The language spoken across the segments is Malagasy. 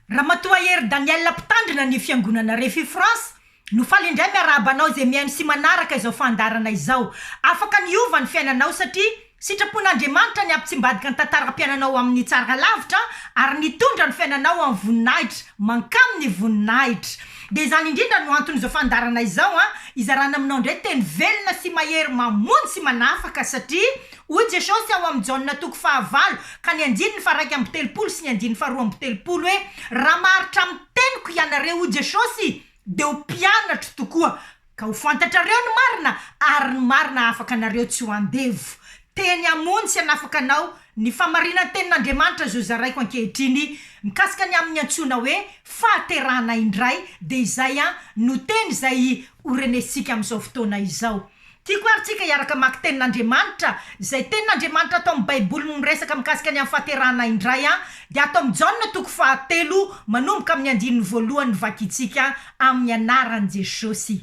Ramatoahery Daniel mpitandrina ny fiangonana Refi France no faly indray miarabanao zay mihaino sy manaraka izao fandarana izao. Afaka niova ny fiainanao satria sitrapon'Andriamanitra ny ampitsimbadika ny tantaram-piainanao amin'ny tsara lavitra ary nitondra ny fiainanao amin'ny voninahitra, mankamy ny voninahitra. De zany indrindra no anton'izao fandarana izao izarana aminao ndray teny velona sy mahery mamony sy manafaka satria hoy Jesosy ao amin'ny Jaona 9 ka ny 9:telopolo sy ny 2:telopolo hoe raha maharitra amin'ny teniko ianareo hoy Jesosy de ho mpianatra tokoa ka ho fantatrareo ny marina ary ny marina afaka anareo tsy ho andevo. Teny amony sy anafaka anao ny famarinan'ny tenin'Andriamanitra zo zaraiko ankehitriny mikasika ny amin'ny antsona hoe fahaterahana indray de izay no teny izay orenesika amin'izao fotoana izao. Tiako aritsika iaraka maka tenin'Andriamanitra izay tenin'Andriamanitra atao amin'ny baiboly miresaka mikasika ny amin'ny fahaterahana indray de atao amin'ny Jaona 3 manomboka amin'ny 1 vakitsika amin'ny anaran'i Jesosy.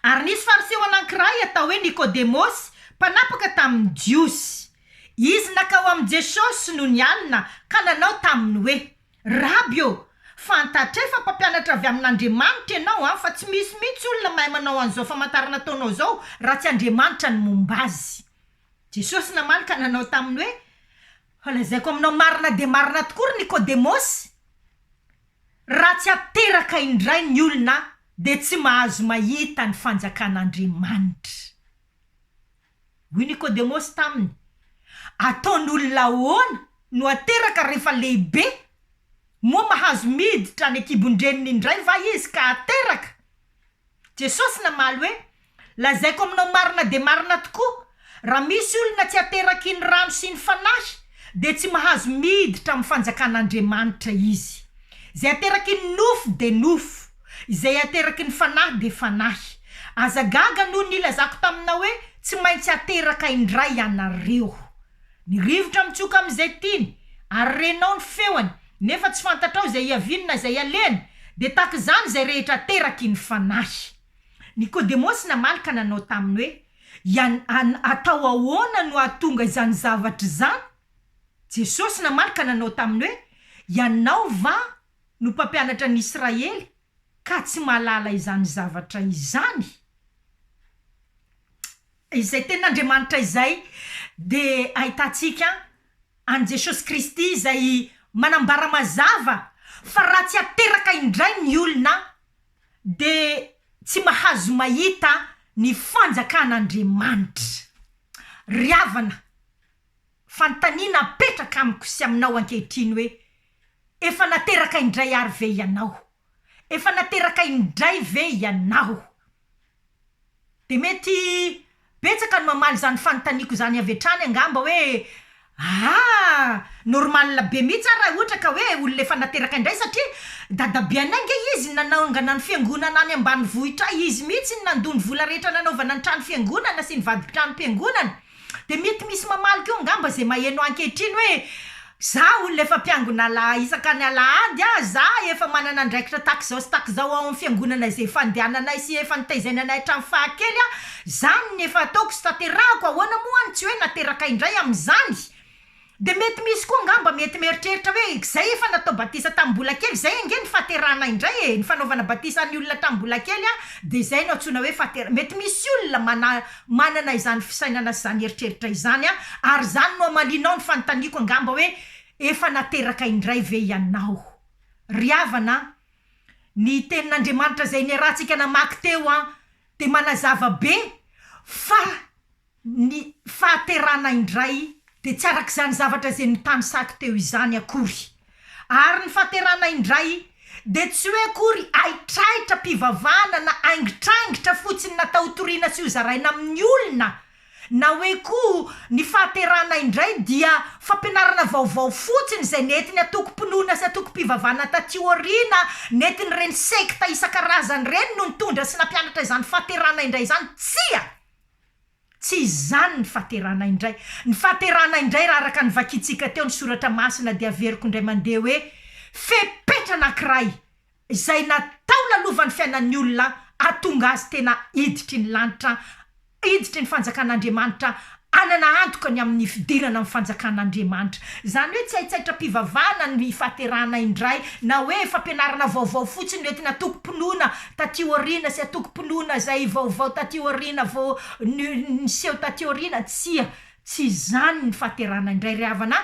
Ary nisy fariseo anankiray atao hoe Nikodemosy mpanapaka tamin'ny Jiosy. Izy nakao amin'ny Jesosy no nialina ka nanao taminy hoe rabio fantatray fa mpampianatra avy amin'Andriamanitra ianao fa tsy misy mihitsy olona mahay manao an'izao famantarana ataonao zao raha tsy Andriamanitra ny momba azy. Jesosy namaly ka nanao taminy hoe falazaiko aminao marina de marina tokory Nikodemosy, raha tsy ateraka indray ny olona de tsy mahazo mahita ny fanjakan'Andriamanitra. Hoy Nikodemosy taminy, ataon'olona ahoana no ateraka rehefa lehibe moa mahazo miditra ny kibondreniny indray va izy ka ateraka? Jesosy namaly hoe lazaiko aminao marina de marina tokoa raha misy olona tsy ateraky ny rano sy ny fanahy de tsy mahazo miditra amin'ny fanjakan'Andriamanitra izy. Zay ateraky ny nofo de nofo, izay ateraky ny fanahy de fanahy. Azagaga noho ny ilazako taminao hoe tsy maintsy ateraka indray ianareo. Ny rivotra mitsoka amin'izay tiny ary renao ny feoany nefa tsy fantatrao zay iavinina zay aleny de tak zany zay rehetra ateraky ny fanahy. Nikodemosy namaly ka nanao taminy hoe atao ahoana no ahatonga izany zavatra zany? Jesosy namaly ka nanao taminy hoe ianao va no mpampianatra ny Israely ka tsy malala izany zavatra izany? Izay tenin'Andriamanitra izay de ahitantsika an Jesosy Kristy izay manambara mazava fa raha tsy ateraka indray ny olona de tsy mahazo mahita ny fanjakan'Andriamanitra. Riavana fantaniana apetraka amiko sy aminao ankehitriny hoe efa nateraka indray ary ve ianao? Efa nateraka indray ve ianao? De mety betsaka no mamaly zany fanontaniako zany avy hatrany angamba hoe normal be mihitsy raha ohatra ka hoe olona efa nateraka indray satria dadabe anange izy nanaongana ny fiangonana any ambanivohitra izy mihitsy ny nandony vola rehetra nanaovana ny trano fiangonana sy ny vadi-trano-piangonana. De mety misy mamaly keo angamba zay maheno ankehitriny hoe za olona efa mpiangona isaka ny alahady za efa manana andraikitra tak zao sy tak zao ao amin'ny fiangonana izay fandehananay sy efa nitaizananay hatramin'ny fahakely zany ny efa ataoko sy taterahako ahoana moa tsy hoe nateraka indray amin'izany. De mety misy koa angamba mety mieritreritra hoe zay efa natao batisa tamin'ny mbola kely zay ange ny fahaterahana indray ny fanaovana batisa ny olona tamin'ny mbola kely de zay no antsoina hoe mety misy olona manana izany fisainana sy zany eritreritra izany ary zany no amalinao ny fanontaniako angamba hoe efa nateraka indray ve ianao? Riavana ny tenin'Andriamanitra zay ny rahantsika namaky teo de manazava be fa ny fahaterahana indray de tsy araka zany zavatra zay nitany saky teo izany akory. Ary ny fahaterahana indray de tsy hoe akory aitraitra mpivavahana na aingitraingitra fotsiny natao toriana sy ho zaraina amin'ny olona na hoe koa ny fahaterahana indray dia fampianarana vaovao fotsiny zay netiny atoko-pinoana sy atoko-pivavahana taty oriana netiny reny sekta isan-karazany reny no nitondra sy nampianatra izany fahaterahana indray izany. Tsy izany ny fahaterahana indray. Ny fahaterahana indray raha araka ny vakitsika teo ny soratra masina de averiko indray mandeha hoe fepetra anankiray izay natao lalovan'ny fiainan'ny olona atonga azy tena iditry ny lanitra, iditry ny fanjakan'Andriamanitra anana antoka ny amin'ny fidirana amin'ny fanjakan'Andriamanitra zany hoe tsy haitsaitra-pivavahana ny fahaterahana indray na hoe fampianarana vaovao fotsiny hoe tina toko-pinoana taty aoriana sy atoko-pinoana zay vaovao taty aoriana vao niseho taty aoriana tsy zany ny fahaterahana indray ry havana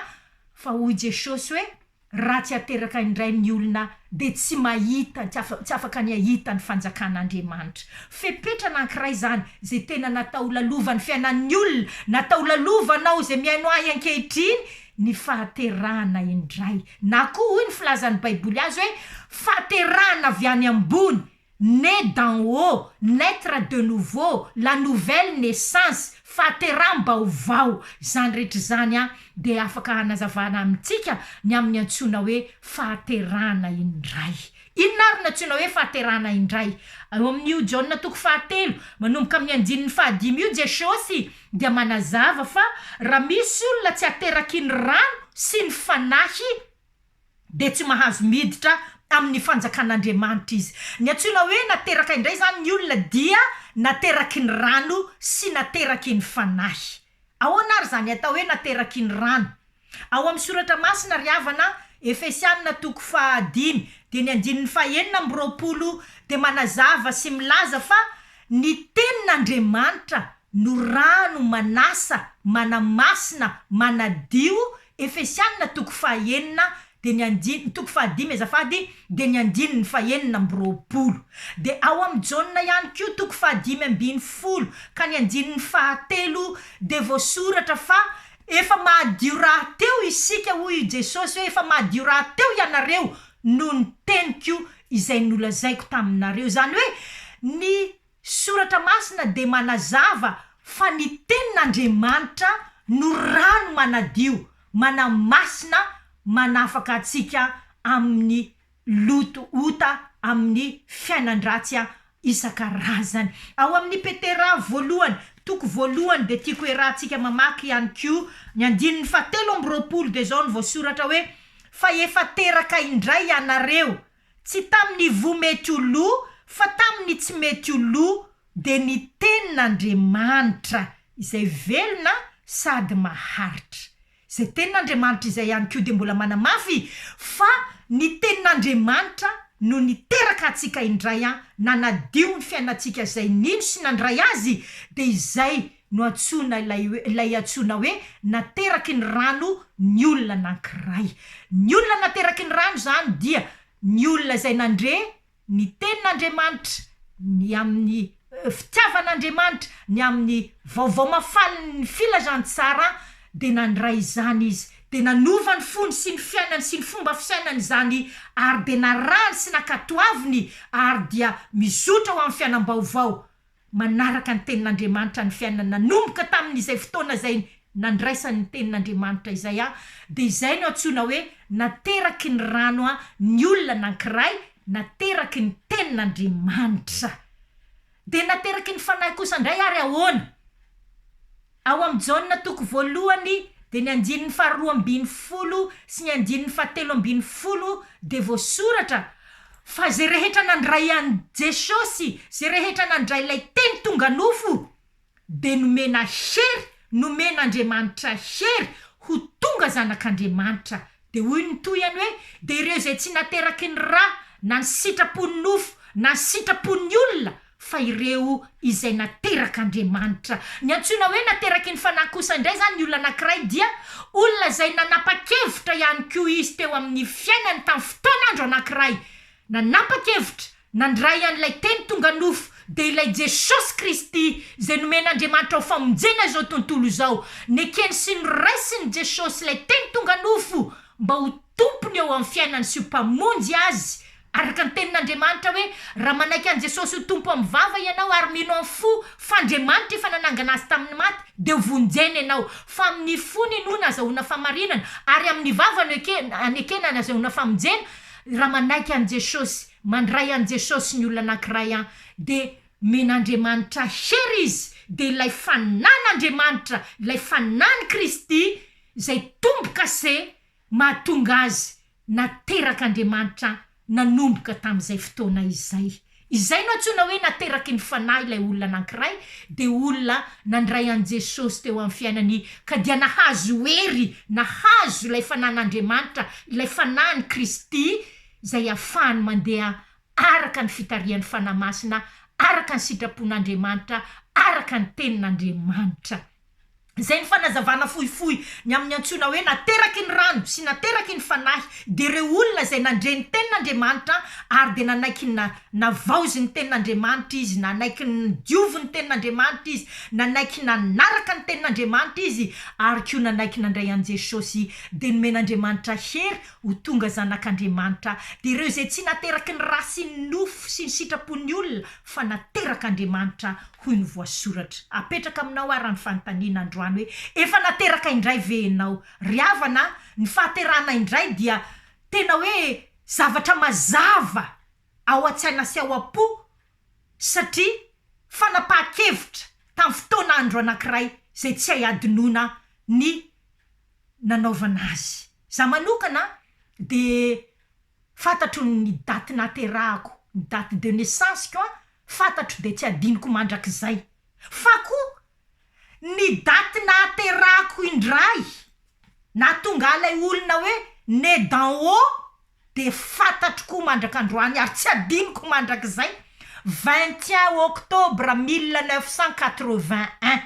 fa hoy Jesosy hoe raha tsy ateraka indray ny olona de tsy mahita tsy afaka ny ahita ny fanjakan'Andriamanitra fepetra anankiray zany zay tena natao lalova ny fiainan'ny olona natao lalovanao zay miaino ahy ankehitriny ny fahaterahana indray na koa hoy ny filazan'ny baiboly azy hoe fahaterahana avy any ambony né d'en haut naître de nouveau la nouvelle naissance fahateram-baovao zany rehetra zany de afaka hanazavana amintsika ny amin'ny antsoina hoe fahaterahana indray inona ary ny antsoina hoe fahaterahana indray ao amin'io Jaona 4 manomboka amin'ny andininy 5 io Jesosy dia manazava fa raha misy olona tsy ateraky ny rano sy ny fanahy de tsy mahazo miditra amin'ny fanjakan'Andriamanitra izy ny antsoina hoe nateraka indray zany ny olona dia nateraky ny rano sy nateraky ny fanahy ahoana ary zany atao hoe nateraky ny rano ao amin'ny soratra masina ry havana Efesianina 5 de ny andininy 9 de manazava sy milaza fa ny tenin'Andriamanitra no rano manasa manamasina manadio Efesianina 5 de ny andininy 5 azafady de ny andininy 9 de ao amin'ny Jaona ihany koa 5:10 ka ny andininy 7 de voasoratra fa efa mahadio raha teo isika hoy Jesosy hoe efa mahadio raha teo ianareo no ny teniko izay nolazaiko taminareo zany hoe ny soratra masina de manazava fa ny tenin'Andriamanitra no rano manadio manamasina manafaka atsika amin'ny loto ota amin'ny fiainan-dratsy isan-karazany ao amin'ny Petera 1 de tiako rahantsika mamaky ihany ko ny andininy 7 de zao ny voasoratra hoe fa efa teraka indray ianareo tsy tamin'ny vomety oloha fa tamin'ny tsy mety oloha de ny tenin'Andriamanitra izay velona sady maharitra zay tenin'Andriamanitra izay ihany ko de mbola manamafy fa ny tenin'Andriamanitra no niteraka atsika indray nanadio ny fiainantsika zay nino sy nandray azy de izay no atsona ilay atsona hoe nateraky ny rano ny olona anankiray ny olona nateraky ny rano zany dia ny olona zay nandre ny tenin'Andriamanitra ny amin'ny fitiavan'Andriamanitra ny amin'ny vaovao mafaly ny filazantsara de nandray zany izy de nanova ny fony sy ny fiainany sy ny fomba fisainany zany ary de narany sy nakatoaviny ary dia mizotra ho amin'ny fiainam-baovao manaraka ny tenin'Andriamanitra ny fiainana nanomboka tamin'izay fotoana zay nandraisan'ny tenin'Andriamanitra izay de izay no atsona hoe nateraky ny rano ny olona anankiray nateraky ny tenin'Andriamanitra de nateraky ny fanahy kosa indray ary ahoana ao amin'ny Jaona 1 de ny andininy 2 sy ny andininy 7 de voasoratra fa zay rehetra nandray an'i Jesosy zay rehetra nandray ilay teny tonga nofo de nomena hery nomen'Andriamanitra hery ho tonga zanak'Andriamanitra de hoy ny toyany hoe de ireo zay tsy nateraky ny raha na ny sitrapony nofo na ny sitrapony olona fa ireo izay naterak'Andriamanitra ny antsoina hoe nateraky ny fanahy kosa indray zany ny olona anankiray dia olona zay nanapa-kevitra ihany koa izy teo amin'ny fiainany tamin'ny fotoan'andro anankiray nanapa-kevitra nandray an'ilay teny tonga nofo de ilay Jesosy Kristy zay nomen'Andriamanitra ho famonjena zao tontolo zao nekeny sy ny raisiny Jesosy ilay teny tonga nofo mba ho tompony eo amin'ny fiainany sy ho mpamonjy azy araka ny tenin'Andriamanitra hoe raha manaiky an Jesosy ho tompo amin'ny vava ianao ary mino amin'ny fo fa Andriamanitra efa nanangana azy tamin'ny maty de ho vonjena ianao fa amin'ny fo ny nona azahoana famarinana ary amin'ny vava anekena azahoana famonjena raha manaiky an Jesosy mandray an Jesosy ny olona anankiray de men'Andriamanitra hery izy de ilay fanan'Andriamanitra ilay fanany Kristy zay tomboka se mahatonga azy naterak'Andriamanitra nanomboka tamin'izay fotoana izay izay no antsona hoe nateraky ny fanahy ilay olona anankiray de olona nandray an Jesosy teo amin'ny fiainany ka dia nahazo hery nahazo ilay fanan'Andriamanitra ilay fanahiny Kristy zay ahafahany mandeha araka ny fitarian'ny fanahy masina araka ny sitrapon'Andriamanitra araka ny tenin'Andriamanitra zay ny fanazavana fohifohy ny amin'ny antsona hoe nateraky ny rano sy nateraky ny fanahy de reo olona zay nandre ny tenin'Andriamanitra ary de nanaiky navaozy ny tenin'Andriamanitra izy nanaiky ny diovy ny tenin'Andriamanitra izy nanaiky nanaraka ny tenin'Andriamanitra izy ary ko nanaiky nandray an Jesosy de nomen'Andriamanitra hery ho tonga zanak'Andriamanitra de reo zay tsy nateraky ny ra sy ny nofo sy ny sitrapon'ny olona fa nateraka Andriamanitra hoy ny voasoratra apetraka aminao ary ny fanontaniana androany hoe efa nateraka indray ve ianao riavana ny fahaterana indray dia tena hoe zavatra mazava ao an-tsaina sy ao am-po satria fanapahan-kevitra tamin'ny fotoana andro anankiray zay tsy hay-adinoina ny nanaovana azy za manokana de fantatro ny daty naterahako ny date de naissance koa fantatro de tsy adiniko mandrak'izay fa koa ny daty naterahako indray na tonga lay olona hoe né d'en haut de fantatro koa mandrak'androany ary tsy adiniko mandrak'izay 21 octobre 1981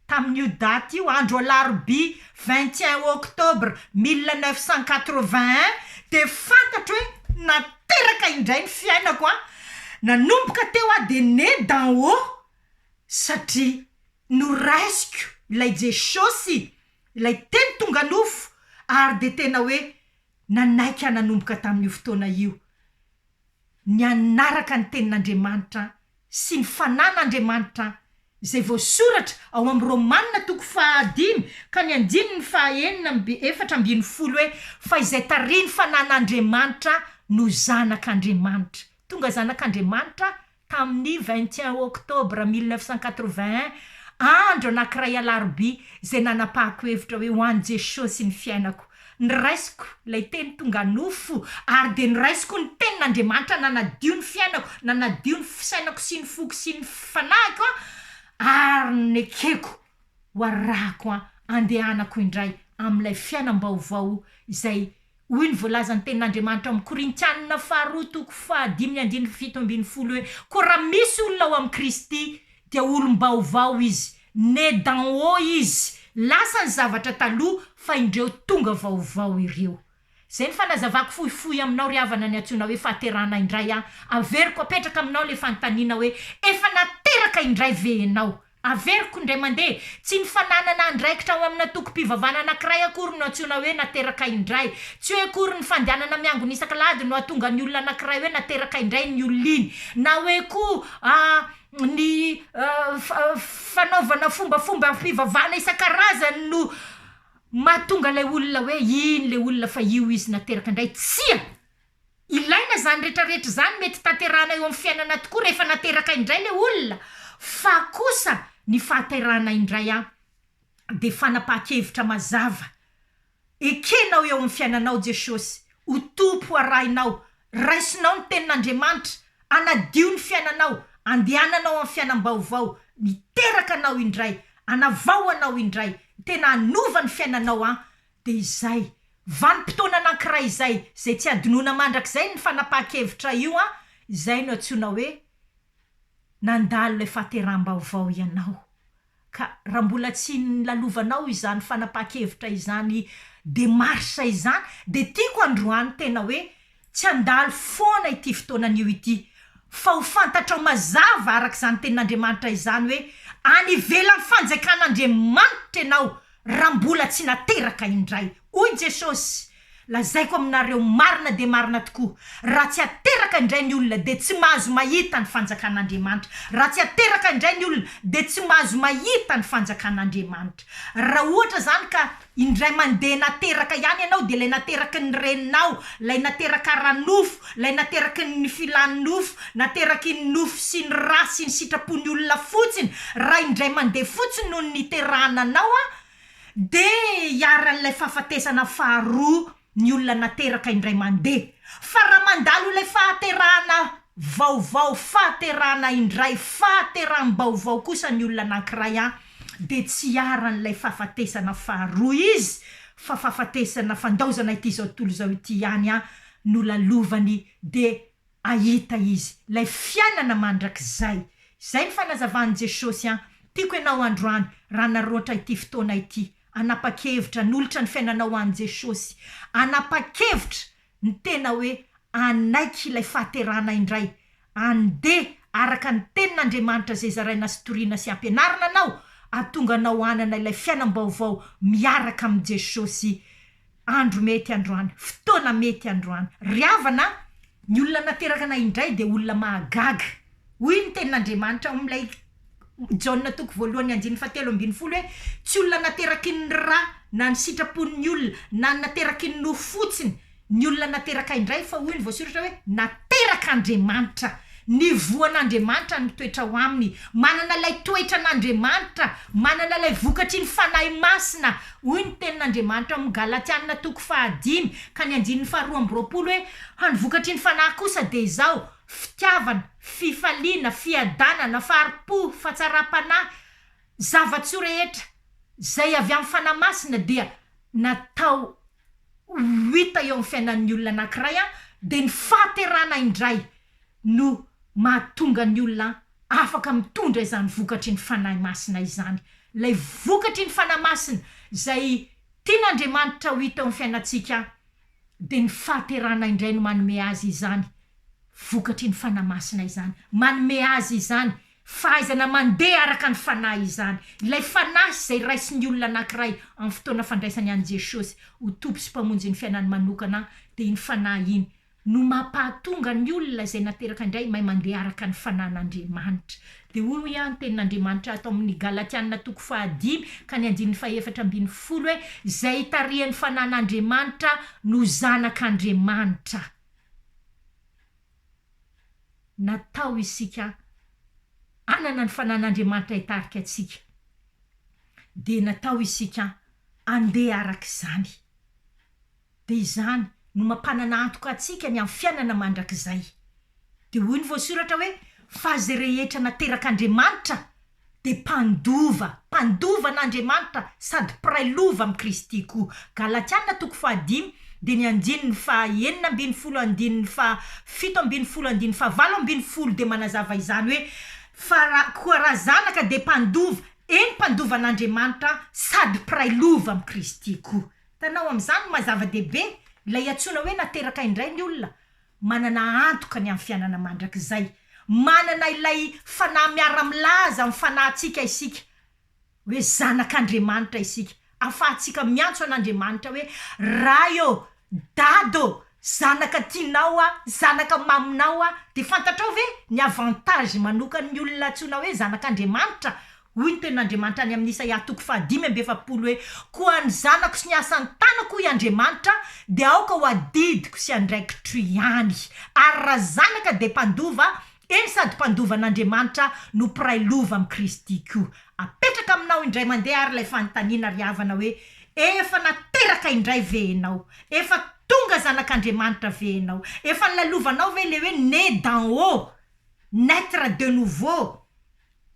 tamin'io daty io andro alarobia 21 octobre 1981 de fantatro hoe nateraka indray ny fiainako nanomboka teo de né d'en haut satria noraisiko ilay Jesosy ilay teny tonga nofo ary de tena hoe nanaiky nanomboka tamin'io fotoana io ny anaraka ny tenin'Andriamanitra sy ny fanan'Andriamanitra zay voasoratra ao amin'ny Romanina 5 ka ny 9:4 hoe fa izay tariny fanan'Andriamanitra no zanak'Andriamanitra tonga zanak'Andriamanitra tamin'ny 21 octobre 1981 andro anankiray alarobia zay nanapahako hevitra hoe ho an'i Jesosy ny fiainako niraisiko lay teny tonga nofo ary de niraisiko ny tenin'Andriamanitra nanadio ny fiainako nanadio ny fisainako sy ny foko sy ny fanahiko ary nekeko ho arahako andehanako indray amin'ilay fiainam-baovao izay hoy ny voalaza ny tenin'Andriamanitra amin'ny Korintianina 2:5-7 hoe ko raha misy olona ao amin'ny Kristy dia olom-baovao izy né d'en haut izy lasa ny zavatra taloha fa indreo tonga vaovao ireo zay ny fanazavako fohifohy aminao riavana ny antsona hoe fahaterana indray averiko apetraka aminao le fanontaniana hoe efa nateraka indray ve ianao averiko indray mandeha tsy ny fananana andraikitra ao amina toko-pivavana anankiray akory no antsona hoe nateraka indray tsy hoe akory ny fandehanana miangony isan-kalady no atonga ny olona anankiray hoe nateraka indray ny olony na hoe koa ny fanaovana fombafomba fivavana isan-karazany no mahatonga lay olona hoe iny le olona fa io izy nateraka indray tsia ilaina zany rehetrarehetra zany mety tanterana eo amin'ny fiainana tokoa rehefa nateraka indray le olona fa kosa ny fahaterana indray de fanapahan-kevitra mazava ekenao eo amin'ny fiainanao Jesosy ho tompo arahinao raisinao ny tenin'Andriamanitra anadio ny fiainanao andehananao amin'ny fiainam-baovao niteraka anao indray anavao anao indray tena anova ny fiainanao de izay vanim-potoana anankiray izay tsy adinoina mandrak'izay ny fanapahan-kevitra io izay no antsona hoe nandalo le fahateram-baovao ianao ka raha mbola tsy lalovanao izany fanapahan-kevitra izany demarsa izany de tiako androany tena hoe tsy andalo foana ity fotoanan'io ity fa ho fantatrao mazava arak'izany tenin'Andriamanitra izany hoe any ivelan'ny fanjakan'Andriamanitra ianao raha mbola tsy nateraka indray hoy Jesosy lazaiko aminareo marina de marina tokoa raha tsy ateraka indray ny olona de tsy mahazo mahita ny fanjakan'Andriamanitra raha tsy ateraka indray ny olona de tsy mahazo mahita ny fanjakan'Andriamanitra raha ohatra zany ka indray mandeha nateraka ihany ianao de lay nateraky ny reninao lay nateraka ranofo lay nateraky ny filany nofo nateraky ny nofo sy ny ra sy ny sitrapony olona fotsiny raha indray mandeha fotsiny noho ny terananao de hiaran'ilay fahafatesana faharoa ny olona nateraka indray mandeha fa raha mandalo ilay fahaterahana vaovao fahaterana indray fahateram-baovao kosa ny olona anankiray de tsy aran'ilay fahafatesana faharoa izy fa fahafatesana fandaozana ity zao tontolo zao ity ihany no lalovany de ahita izy lay fiainana mandrak'izay ny fanazavan'i Jesosy tiako ianao androany raha naroatra ity fotoana ity anapa-kevitra n'olotra ny fiainanao an' Jesosy anapa-kevitra ny tena hoe anaiky ilay fahaterana indray ande araka ny tenin'Andriamanitra zay zaraina sy toriana sy ampianarina anao atonga anao anana ilay fiainam-baovao miaraka amin'ny Jesosy andro mety androany fotoana mety androany riavana ny olona nateraka anay indray de olona mahagaga hoy ny tenin'Andriamanitra am'ilay Jaona toko voalohany 7:7 hoe tsy olona nateraky ny ra na ny sitrapon'ny olona na nateraky ny fotsiny ny olona nateraka indray fa hoy ny voasoratra hoe nateraka Andriamanitra ny voan'Andriamanitra ny toetra ho aminy manana lay toetra n'Andriamanitra manana lay vokatry ny fanahy masina hoy ny tenin'Andriamanitra amin'ny Galatiana toko 5 ka ny 2:20 hoe hanvokatry ny fanahy kosa de zao fitiavana fifaliana fiadanana faharipo fahatsara-panahy zava-tsoa rehetra zay avy amin'ny fanahy masina dia natao hita eo amin'ny fiainan'ny olona anankiray de ny fahaterana indray no mahatonga ny olona afaka mitondra izany vokatry ny fanahy masina izany lay vokatry ny fanahy masina zay tian'Andriamanitra ho hita eo amin'ny fiainantsika de ny fahaterana indray no manome azy izany vokatry ny fanahy masina izany manome azy izany fahaizana mandeha araka ny fanahy izany ilay fanahy zay raisin'ny olona anankiray amin'ny fotoana fandraisany an' Jesosy ho tompo sy mpamonjy ny fiainany manokana de iny fanahy iny no mampahatonga ny olona zay nateraka indray mahay mandeha araka ny fanan'Andriamanitra de hoy ihany tenin'Andriamanitra atao amin'ny Galatiana toko 5 ka ny 4:4 hoe zay tarihan'ny fanan'Andriamanitra no zanak'Andriamanitra natao isika anana ny fanan'Andriamanitra hitarika atsika de natao isika andeha arak'izany de izany no mampanana antoka atsika ny amin'ny fiainana mandrak'izay de hoy ny voasoratra hoe fa zay rehetra naterak'Andriamanitra de mpandova n'Andriamanitra sady piray lova amin'ny Kristy koa Galatiana toko 5 de ny 9:9 7:7 de manazava izany hoe koa raha zanaka de mpandova mpandovan'Andriamanitra sady piray lova amin'ny Kristy koa tanao am'izany mazava-dehibe lay atsona hoe nateraka indray ny olona manana antoka ny amin'ny fiainana mandrak'izay manana ilay fanahy miara-milaza amin'ny fanahintsika isika hoe zanak'Andriamanitra isika afahantsika miantso an'Andriamanitra hoe raha eo dado zanaka tianao zanaka maminao de fantatrao ve ny avantage manokany ny olona atsona hoe zanak'Andriamanitra hoy ny tenin'Andriamanitra any amin'ny Isaia toko 5:20 hoe koa ny zanako sy ny asan'ny tanako i Andriamanitra de aoka ho adidiko sy andraikitro ihany ary raha zanaka de mpandova eny sady mpandovan'Andriamanitra no piray lova amin'ny Kristy koa apetraka aminao indray mandeha ary lay fanontaniana riavana hoe efa nateraka indray ve ianao efa tonga zanak'Andriamanitra ve ianao efa nilalovanao ve le hoe né d'en haut naître de nouveau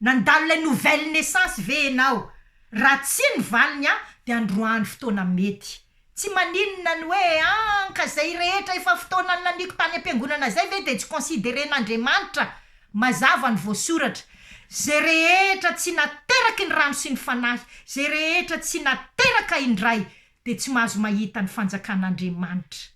nandalo lay nouvelle naissance ve ianao raha tsy ny valiny de androany fotoana mety tsy maninona ny hoe ka zay rehetra efa fotoana ny naniko tany am-piangonana zay ve de tsy consideren'Andriamanitra mazava ny voasoratra zay rehetra tsy nateraky ny rano sy ny fanahy zay rehetra tsy nateraka indray de tsy mahazo mahita ny fanjakan'Andriamanitra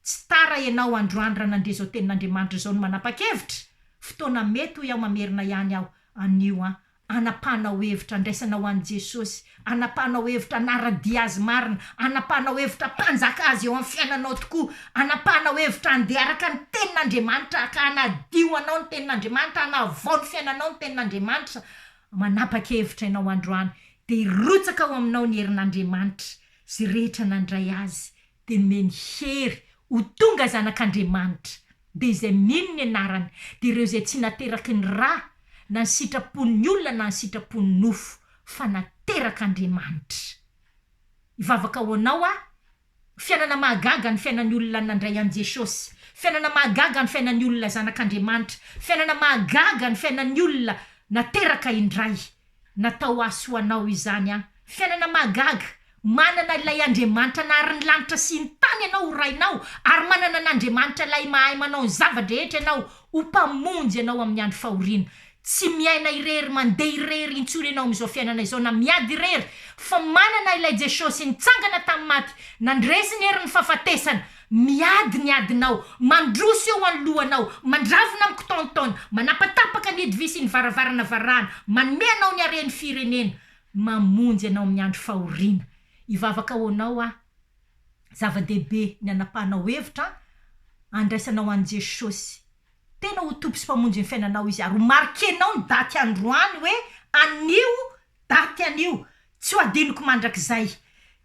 tsy tara ianao androany raha nandre zao tenin'Andriamanitra zao no manapa-kevitra fotoana mety ho iaho mamerina ihany aho anio anapahanao hevitra andraisanao an' Jesosy anapahanao hevitra anara-dia azy marina anapahanao hevitra mpanjaka azy eo amin'ny fiainanao tokoa anapahanao hevitra andeha araka ny tenin'Andriamanitra ka anadio anao ny tenin'Andriamanitra anavao ny fiainanao ny tenin'Andriamanitra manapa-kevitra ianao androany de hirotsaka ao aminao ny herin'Andriamanitra zay rehetra nandray azy de nomeny hery ho tonga zanak'Andriamanitra de izay mino ny anarany de ireo zay tsy nateraky ny ra na ny sitrapon'ny olona na ny sitrapon'ny nofo fa naterak'Andriamanitra ivavaka ho anao fiainana mahagaga ny fiainan'ny olona nandray an Jesosy, fiainana mahagaga ny fiainan'ny olona zanak'Andriamanitra, fiainana mahagaga ny fiainan'ny olona nateraka indray, natao aso ho anao izany a. Fiainana mahagaga, manana ilay Andriamanitra nahary ny lanitra sy ny tany ianao ho rainao, ary manana n'Andriamanitra ilay mahay manao ny zava-drehetra ianao, ho mpamonjy ianao amin'ny andro fahoriana. Tsy miaina irery mandeha irery intsony ianao amin'izao fiainana izao na miady irery, fa manana ilay Jesosy nitsangana tamin'ny maty, nandresy ny herin'ny fahafatesana, miady ny adinao, mandroso eo anohanao, mandravona amin'ny kitontaona, manapatapaka ny edivisy ny varavarana varana, manome anao ny haren'ny firenena, mamonjy ianao amin'ny andro fahoriana. Ivavaka ho anao a, zava-dehibe ny anapahanao hevitra, andraisanao an Jesosy. Tena ho tompo sy mpamonjy ny fiainanao izy, ary markenao ny daty androany hoe anio daty anio, tsy ho adinoko mandrakizay.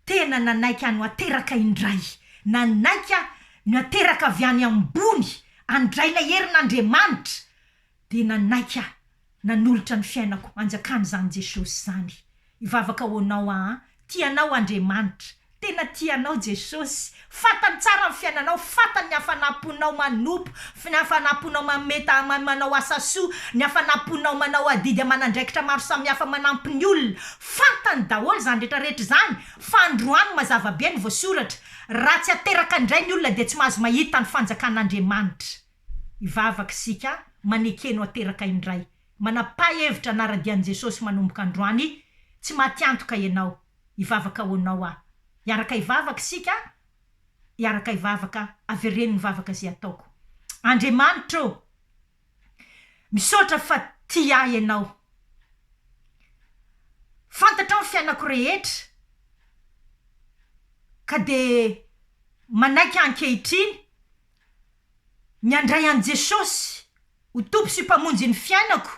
Tena nanaika ano ateraka indray, nanaika no ateraka avy any ambony, andray ilay herin'Andriamanitra, de nanaika nanolotra ny fiainako, anjakany zany Jesosy zany. Ivavaka ho anao a, tianao Andriamanitra, tena tianao Jesosy, fatany tsara ny fiainanao, fatany ny hafanaponao manompo, ny hafanaponao mameta manao asa soa, ny hafanaponao manao adidy amanandraikitra maro samihafa manampy ny olona, fatany daholo zany rehetrarehetra zany. Fa androany mazava be ny voasoratra, raha tsy ateraka indray ny olona de tsy mahazo mahita ny fanjakan'Andriamanitra. Ivavaka sika, manekeno ateraka indray, manapa-hevitra anara-dian'i Jesosy manomboka androany, tsy matiantoka ianao. Ivavaka ho anao a, iaraka ivavaka sika, iaraka ivavaka, avereny ny vavaka zay ataoko. Andriamanitra ô, misaotra fa tia ianao, fantatra ny fiainako rehetra, ka de manaiky ankehitriny miandray an Jesosy ho tompo sy mpamonjy ny fiainako,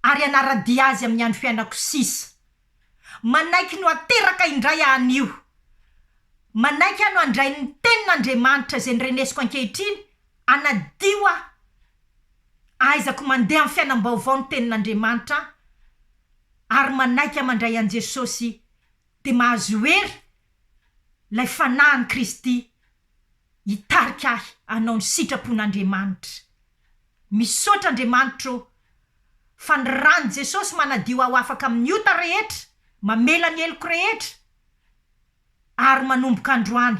ary anara-dia azy amin'ny andro fiainako sisa. Manaiky no ateraka indray anio, manaiky ano andray ny tenin'Andriamanitra zay nyrenesiko ankehitriny, anadio aizako mandeha amin'ny fiainam-baovao ny tenin'Andriamanitra, ary manaiky mandray an Jesosy de mahazo hery lay fanahiny Kristy hitarika ahy anao ny sitrapon'Andriamanitra. Misaotra Andriamanitra fa ny rano Jesosy manadio aho afaka amin'ny ota rehetra, mamela ny heloko rehetra, ary manomboka androany,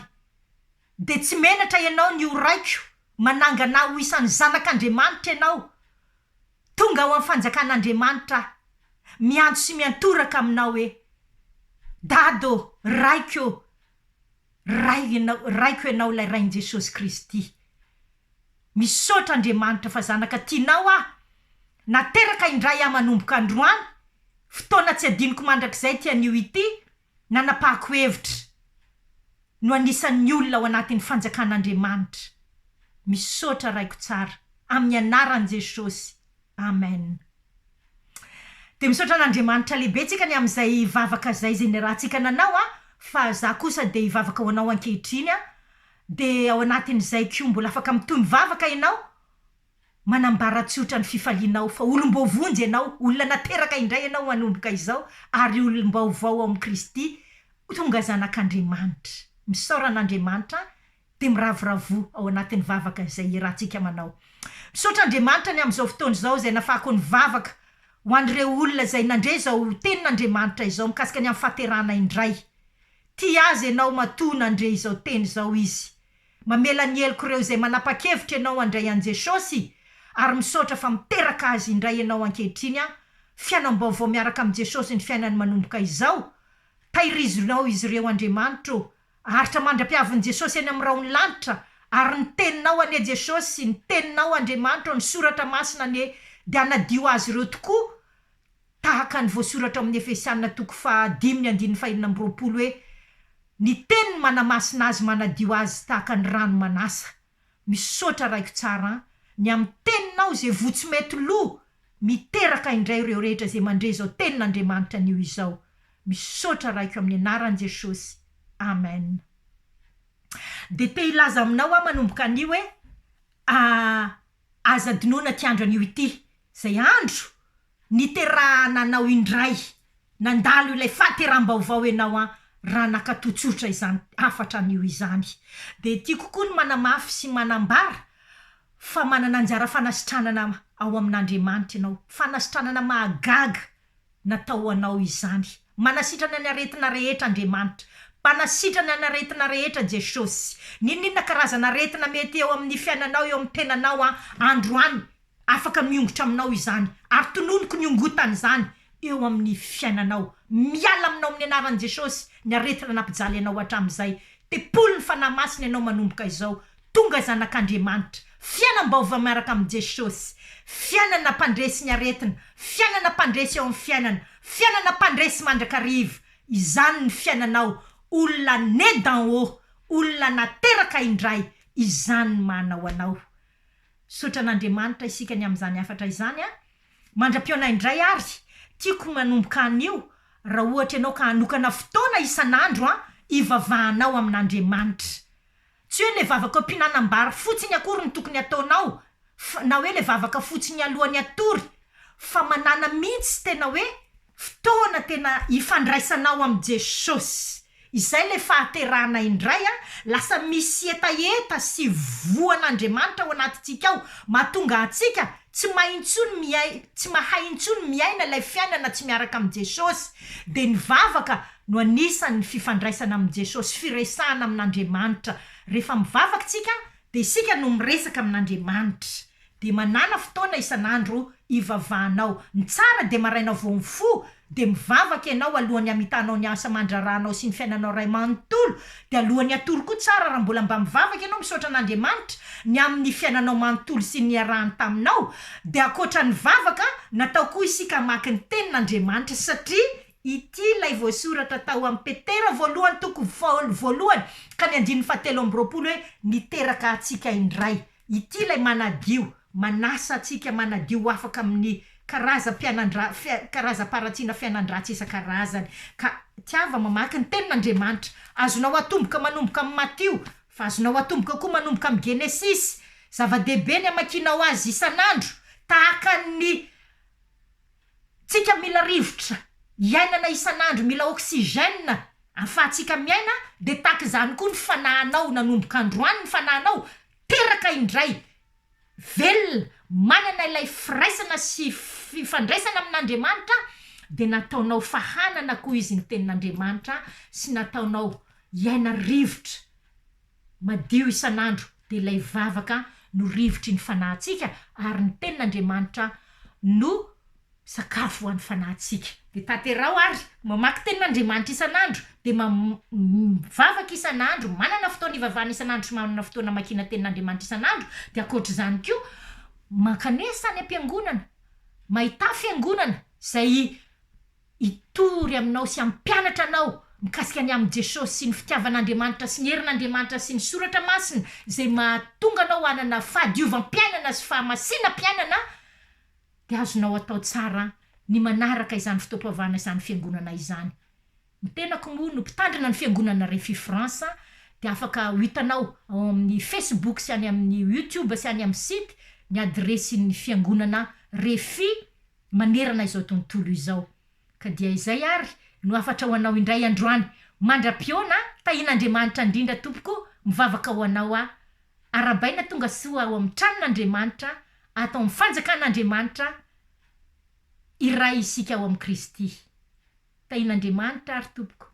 de tsy menatra ianao ny oraiko, manangana ho isan'ny zanak'Andriamanitra ianao, tonga ho amin'ny fanjakan'Andriamanitra, miantso sy miantoraka aminao hoe dado, raiko ianao lay rain Jesosy Kristy. Misaotra Andriamanitra fa zanaka tianao nateraka indray manomboka androany, fotoana tsy adinoko mandrakizay tianio ity, nanapahako hevitra no anisan'ny olona ao anatin'ny fanjakan'Andriamanitra. Misaotra raiko tsara amin'ny anaran'i Jesosy. Amen. De misaotra n'Andriamanitra lehibe tsika ny amin'izay vavaka zay ny rahantsika nanao fa za kosa de ivavaka ho anao ankehitriny de ao anatin'izay ko mbola afaka mitony vavaka ianao, manambara-tsotra ny fifalianao fa olom-bovonjy ianao, olona nateraka indray ianao manomboka izao, ary olom-baovao amin'ny Kristy, tonga zanak'Andriamanitra. Misaoran'Andriamanitra de miravoravo ao anatin'ny vavaka zay rahantsika manao. Misaotra Andriamanitra ny amin'izao fotoana izao zay nafahako ny vavaka ho an'ireo olona zay nandre zao tenin'Andriamanitra izao mikasika ny amin'ny fahaterana indray. Tia azy ianao matona andre izao teny izao izy, mamela ny heloko ireo zay manapa-kevitra ianao andray an Jesosy, ary misaotra fa miteraka azy indray ianao ankehitriny fiainam-baovao miaraka amin'ny Jesosy ny fiainany manomboka izao. Tahirizonao izy ireo Andriamanitra, haritra mandra-piavin'i Jesosy eny amin'ny raony lanitra, ary ny teninao ane Jesosy, ny teninao Andriamanitra, ny soratra masina ane de anadio azy ireo tokoa, tahaka ny voasoratra amin'ny Efesiana 5:5-6 hoe ny teniny manamasina azy manadio azy tahaka ny rano manasa. Misaotra raiko tsara ny amin'ny teninao zay votsy mety lo, miteraka indray ireo rehetra zay mandre zao tenin'Andriamanitra anio izao. Misaotra raiko amin'ny anaran'i Jesosy. Amen. De te ilaza aminao manomboka anio hoe aza dinona ty andro anio ity, zay andro niterahananao indray, nandalo ilay fahateram-baovao ianao raha nakatotsotra izany afatra n'io izany de tiako koa ny manamafy sy manambara fa manana anjara fanasitranana ao amin'Andriamanitra ianao fanasitranana mahagaga natao anao izany manasitrana ny aretina rehetra Andriamanitra mpanasitrana ny aretina rehetra Jesosy ninona karazana aretina mety eo amin'ny fiainanao eo amin'ny tenanao androany afaka miongotra aminao izany ary tononoko ny ongotany izany eo amin'ny fiainanao miala aminao amin'ny anaran'i Jesosy ny aretina nampijaly ianao hatramin'izay tepolo ny fanahy masina ianao manomboka izao tonga zanak'Andriamanitra fiainam-baovao miaraka amin'i Jesosy fiainana mpandresy ny aretina fiainana mpandresy eo amin'ny fiainana mpandresy mandrakariva izany ny fiainanao olona né d'en haut olona nateraka indray izany ny manao anao sotran'Andriamanitra isika ny amin'izany afatra izany mandra-piona indray ary tiako manomboka an'io raha ohatra ianao ka hanokana fotoana isan'andro ivavahanao amin'Andriamanitra tsy hoe le vavaka mpinanam-bary fotsiny akory ny tokony ataonao na hoe le vavaka fotsiny alohan'ny atory fa manana mihitsy tena hoe fotoana tena ifandraisanao amin'i Jesosy izay le fahaterahana indray lasa misy etaeta sy voan'Andriamanitra ao anatintsika ao mahatonga antsika tsy mahay intsony miaina ilay fiainana tsy miaraka amin'i Jesosy de ny vavaka no anisan'ny fifandraisana amin'i Jesosy firesahana amin'Andriamanitra rehefa mivavaka tsika de isika no miresaka amin'Andriamanitra de manana fotoana isan'andro ivavahanao ny tsara de maraina vao mifo de mivavaka ianao alohan'ny amitanao ny asa mandraranao sy ny fiainanao ray manontolo de alohan'ny atory koa tsara raha mbola mba mivavaka ianao misaotra an'Andriamanitra ny amin'ny fiainanao manontolo sy ny arahany taminao de akoatra ny vavaka natao koa isika maky ny tenin'Andriamanitra satria ity lay voasoratra tao amin'ny Petera voalohany toko voalohany ka ny 7:7 hoe niteraka atsika indray ity lay manadio manasa atsika manadio afaka amin'ny karaza-paratsiana fiainan-dratsy isan-karazany ka tiava mamaky ny tenin'Andriamanitra azonao atomboka manomboka amin'ny Matio fa azonao atomboka koa manomboka amin'ny Genesis zava-dehibe ny amakinao azy isan'andro tahaka ny tsika mila rivotra iainana isan'andro mila oxygène ahafahantsika miaina de tahaka izany koa ny fanahinao nanomboka androany ny fanahinao teraka indray velona manana ilay firaisana sy fifandraisana amin'Andriamanitra de nataonao fahanana koa izy ny tenin'Andriamanitra sy nataonao iaina rivotra madio isan'andro de ilay vavaka no rivotry ny fanahintsika ary ny tenin'Andriamanitra no sakafo ho an'ny fanahintsika de taterao ary mamaky tenin'Andriamanitra isan'andro de mivavaka isan'andro manana fotoana ivavahana isan'andro sy manana fotoana makina tenin'Andriamanitra isan'andro de akoatra izany koa mankanesa any am-piangonana mahita fiangonana zay itory aminao sy ampianatra anao mikasika ny amin'i Jesosy sy ny fitiavan'Andriamanitra sy ny herin'Andriamanitra sy ny soratra masina zay mahatonga anao hanana fahadiovam-piainana sy fahamasinam-piainana de azonao atao tsara ny manaraka izany fotoam-pivavahana izany fiangonana izany ny tenako moa no mpitandrina ny fiangonana Refy France de afaka ho hitanao ao amin'ny Facebook sy any amin'ny YouTube sy any amin'ny site ny adresin'ny fiangonana Refy manerana izao tontolo izao ka dia izay ary no afatra ho anao indray androany mandra-piona tahin'Andriamanitra indrindra tompoko mivavaka ho anao arabaina tonga soa ao amin'ny tranon'Andriamanitra atao amin'ny fanjakan'Andriamanitra iray isika ao amin'ny Kristy tahin'Andriamanitra ary tompoko